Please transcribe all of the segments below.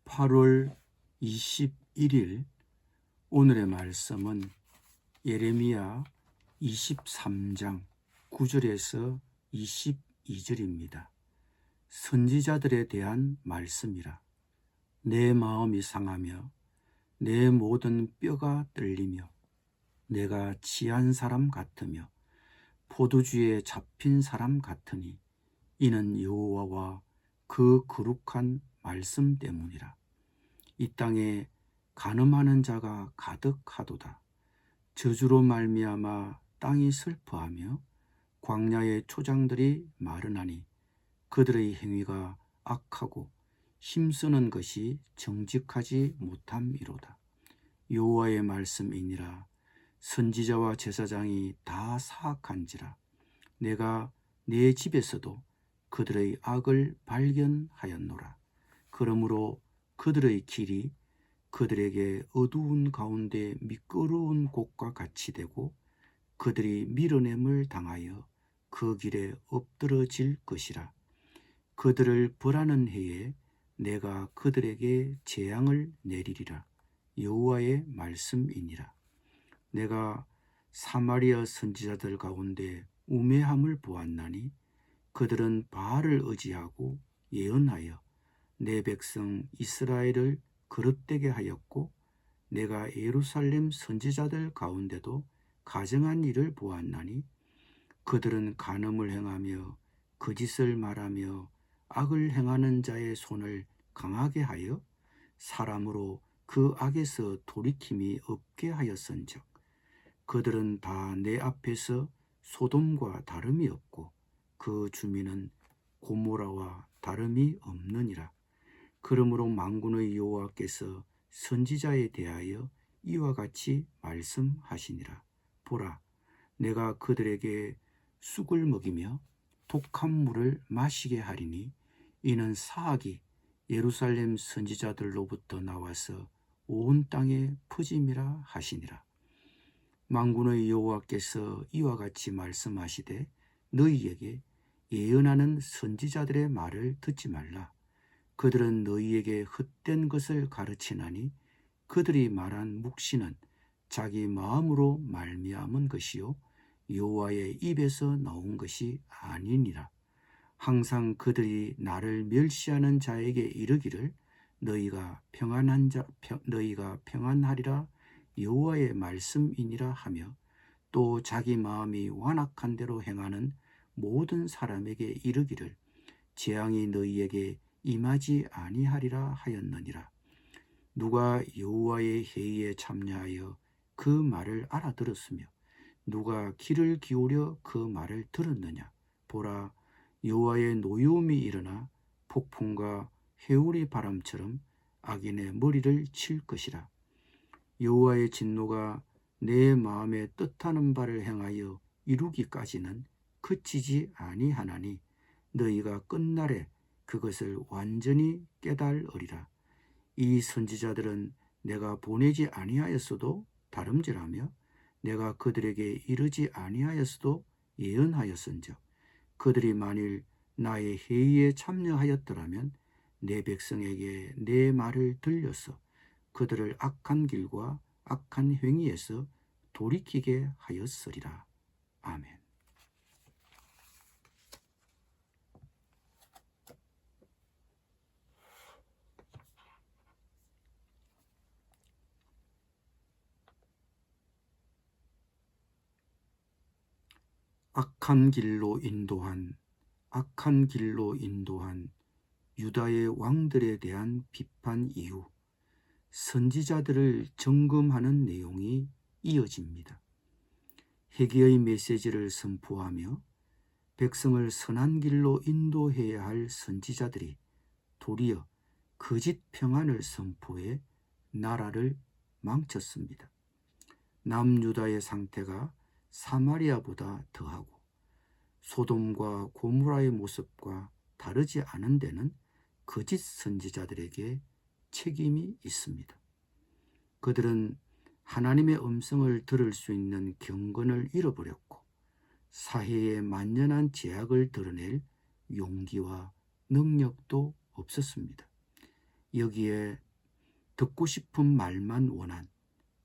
8월 21일 오늘의 말씀은 예레미야 23장 9절에서 22절입니다. 선지자들에 대한 말씀이라. 내 마음이 상하며 내 모든 뼈가 떨리며 내가 취한 사람 같으며 포도주에 잡힌 사람 같으니 이는 여호와와 그 거룩한 말씀 때문이라. 이 땅에 간음하는 자가 가득하도다. 저주로 말미암아 땅이 슬퍼하며 광야의 초장들이 마르나니 그들의 행위가 악하고 힘쓰는 것이 정직하지 못함이로다. 여호와의 말씀이니라. 선지자와 제사장이 다 사악한지라. 내가 내 집에서도 그들의 악을 발견하였노라. 그러므로 그들의 길이 그들에게 어두운 가운데 미끄러운 곳과 같이 되고 그들이 밀어냄을 당하여 그 길에 엎드러질 것이라. 그들을 벌하는 해에 내가 그들에게 재앙을 내리리라. 여호와의 말씀이니라. 내가 사마리아 선지자들 가운데 우매함을 보았나니 그들은 바알을 의지하고 예언하여 내 백성 이스라엘을 거릇되게 하였고 내가 예루살렘 선지자들 가운데도 가증한 일을 보았나니 그들은 간음을 행하며 거짓을 말하며 악을 행하는 자의 손을 강하게 하여 사람으로 그 악에서 돌이킴이 없게 하였은즉 그들은 다 내 앞에서 소돔과 다름이 없고 그 주민은 고모라와 다름이 없느니라. 그러므로 만군의 여호와께서 선지자에 대하여 이와 같이 말씀하시니라. 보라, 내가 그들에게 쑥을 먹이며 독한 물을 마시게 하리니 이는 사악이 예루살렘 선지자들로부터 나와서 온 땅에 퍼짐이라 하시니라. 만군의 여호와께서 이와 같이 말씀하시되 너희에게 예언하는 선지자들의 말을 듣지 말라. 그들은 너희에게 헛된 것을 가르치나니 그들이 말한 묵시는 자기 마음으로 말미암은 것이요 여호와의 입에서 나온 것이 아니니라. 항상 그들이 나를 멸시하는 자에게 이르기를 너희가 평안하리라 여호와의 말씀이니라 하며 또 자기 마음이 완악한 대로 행하는 모든 사람에게 이르기를 재앙이 너희에게 임하지 아니하리라 하였느니라. 누가 여호와의 회의에 참여하여 그 말을 알아들었으며 누가 귀를 기울여 그 말을 들었느냐. 보라, 여호와의 노여움이 일어나 폭풍과 회오리 바람처럼 악인의 머리를 칠 것이라. 여호와의 진노가 내 마음에 뜻하는 바를 행하여 이루기까지는 그치지 아니하나니 너희가 끝날에 그것을 완전히 깨달으리라. 이 선지자들은 내가 보내지 아니하였어도 다름질하며 내가 그들에게 이르지 아니하였어도 예언하였은즉 그들이 만일 나의 회의에 참여하였더라면 내 백성에게 내 말을 들려서 그들을 악한 길과 악한 행위에서 돌이키게 하였으리라. 아멘. 악한 길로 인도한 유다의 왕들에 대한 비판 이후 선지자들을 점검하는 내용이 이어집니다. 회개의 메시지를 선포하며 백성을 선한 길로 인도해야 할 선지자들이 도리어 거짓 평안을 선포해 나라를 망쳤습니다. 남유다의 상태가 사마리아보다 더하고 소돔과 고모라의 모습과 다르지 않은 데는 거짓 선지자들에게 책임이 있습니다. 그들은 하나님의 음성을 들을 수 있는 경건을 잃어버렸고 사회의 만연한 제약을 드러낼 용기와 능력도 없었습니다. 여기에 듣고 싶은 말만 원한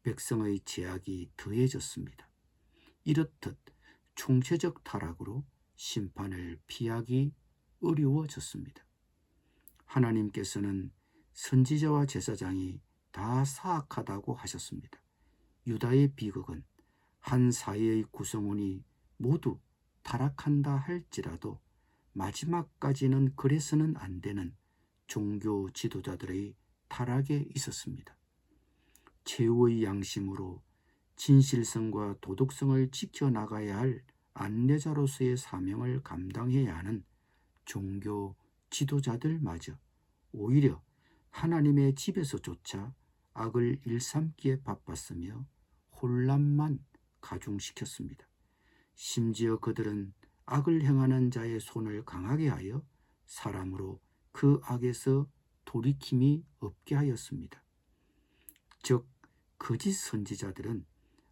백성의 제약이 더해졌습니다. 이렇듯 총체적 타락으로 심판을 피하기 어려워졌습니다. 하나님께서는 선지자와 제사장이 다 사악하다고 하셨습니다. 유다의 비극은 한 사회의 구성원이 모두 타락한다 할지라도 마지막까지는 그래서는 안 되는 종교 지도자들의 타락에 있었습니다. 최후의 양심으로 진실성과 도덕성을 지켜나가야 할 안내자로서의 사명을 감당해야 하는 종교 지도자들마저 오히려 하나님의 집에서조차 악을 일삼기에 바빴으며 혼란만 가중시켰습니다. 심지어 그들은 악을 행하는 자의 손을 강하게 하여 사람으로 그 악에서 돌이킴이 없게 하였습니다. 즉 거짓 선지자들은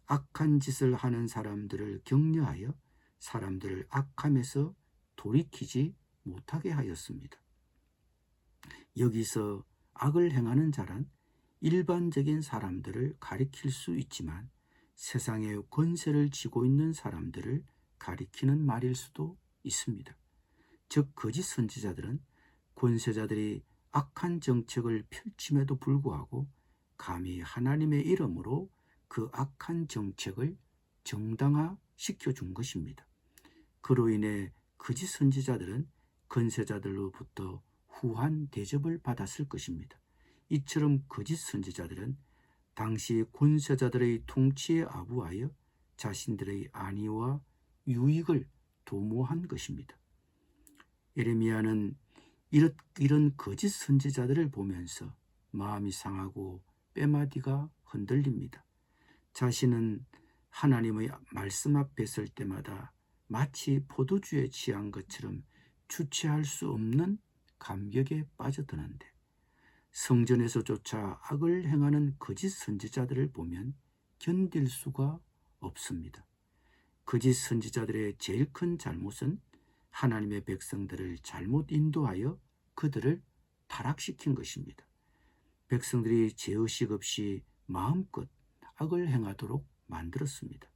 악한 짓을 하는 사람들을 격려하여 사람들을 악함에서 돌이키지 못하게 하였습니다. 여기서 악을 행하는 자란 일반적인 사람들을 가리킬 수 있지만 세상의 권세를 쥐고 있는 사람들을 가리키는 말일 수도 있습니다. 즉 거짓 선지자들은 권세자들이 악한 정책을 펼침에도 불구하고 감히 하나님의 이름으로 그 악한 정책을 정당화시켜준 것입니다. 그로 인해 거짓 선지자들은 권세자들로부터 후한 대접을 받았을 것입니다. 이처럼 거짓 선지자들은 당시 권세자들의 통치에 아부하여 자신들의 안위와 유익을 도모한 것입니다. 예레미야는 이런 거짓 선지자들을 보면서 마음이 상하고 뼈마디가 흔들립니다. 자신은 하나님의 말씀 앞에 설 때마다 마치 포도주에 취한 것처럼 주체할 수 없는 감격에 빠져드는데 성전에서조차 악을 행하는 거짓 선지자들을 보면 견딜 수가 없습니다. 거짓 선지자들의 제일 큰 잘못은 하나님의 백성들을 잘못 인도하여 그들을 타락시킨 것입니다. 백성들이 죄의식 없이 마음껏 악을 행하도록 만들었습니다.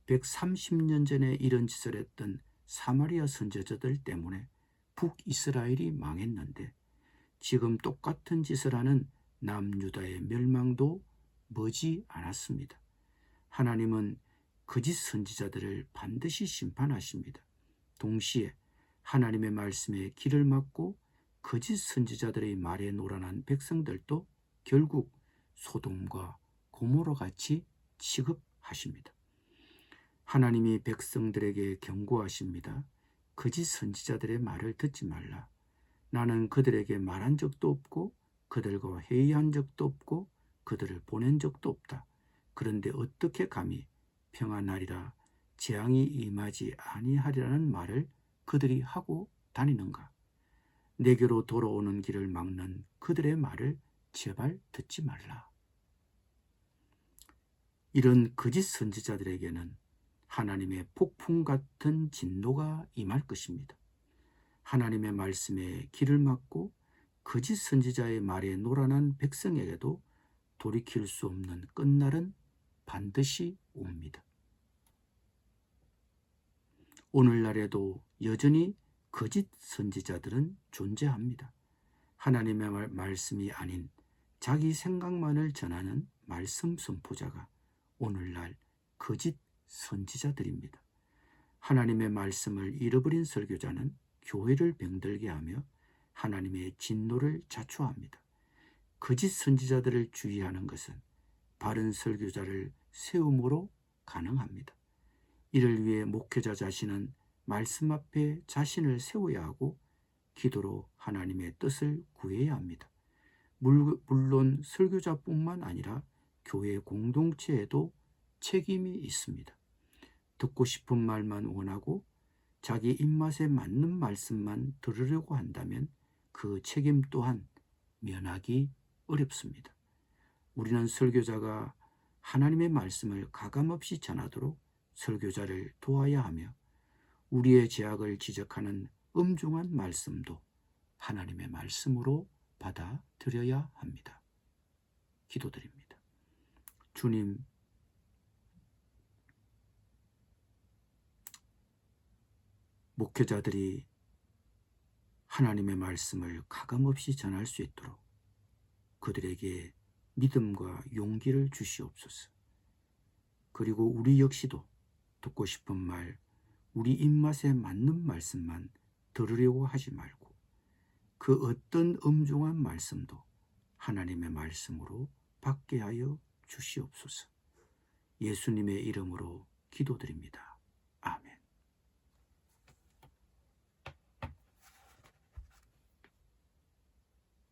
130년 전에 이런 짓을 했던 사마리아 선지자들 때문에 북이스라엘이 망했는데 지금 똑같은 짓을 하는 남유다의 멸망도 머지 않았습니다. 하나님은 거짓 선지자들을 반드시 심판하십니다. 동시에 하나님의 말씀에 귀를 막고 거짓 선지자들의 말에 노란한 백성들도 결국 소돔과 고모라 같이 취급하십니다. 하나님이 백성들에게 경고하십니다. 거짓 선지자들의 말을 듣지 말라. 나는 그들에게 말한 적도 없고 그들과 회의한 적도 없고 그들을 보낸 적도 없다. 그런데 어떻게 감히 평안하리라 재앙이 임하지 아니하리라는 말을 그들이 하고 다니는가. 내게로 돌아오는 길을 막는 그들의 말을 제발 듣지 말라. 이런 거짓 선지자들에게는 하나님의 폭풍 같은 진노가 임할 것입니다. 하나님의 말씀에 귀를 막고 거짓 선지자의 말에 노란한 백성에게도 돌이킬 수 없는 끝날은 반드시 옵니다. 오늘날에도 여전히 거짓 선지자들은 존재합니다. 하나님의 말씀이 아닌 자기 생각만을 전하는 말씀 선포자가 오늘날 거짓 선지자들입니다. 하나님의 말씀을 잃어버린 설교자는 교회를 병들게 하며 하나님의 진노를 자초합니다. 거짓 선지자들을 주의하는 것은 바른 설교자를 세움으로 가능합니다. 이를 위해 목회자 자신은 말씀 앞에 자신을 세워야 하고 기도로 하나님의 뜻을 구해야 합니다. 물론 설교자뿐만 아니라 교회 공동체에도 책임이 있습니다. 듣고 싶은 말만 원하고 자기 입맛에 맞는 말씀만 들으려고 한다면 그 책임 또한 면하기 어렵습니다. 우리는 설교자가 하나님의 말씀을 가감없이 전하도록 설교자를 도와야 하며 우리의 죄악을 지적하는 엄중한 말씀도 하나님의 말씀으로 받아들여야 합니다. 기도드립니다. 주님, 목회자들이 하나님의 말씀을 가감없이 전할 수 있도록 그들에게 믿음과 용기를 주시옵소서. 그리고 우리 역시도 듣고 싶은 말, 우리 입맛에 맞는 말씀만 들으려고 하지 말고 그 어떤 엄중한 말씀도 하나님의 말씀으로 받게 하여 주시옵소서. 예수님의 이름으로 기도드립니다.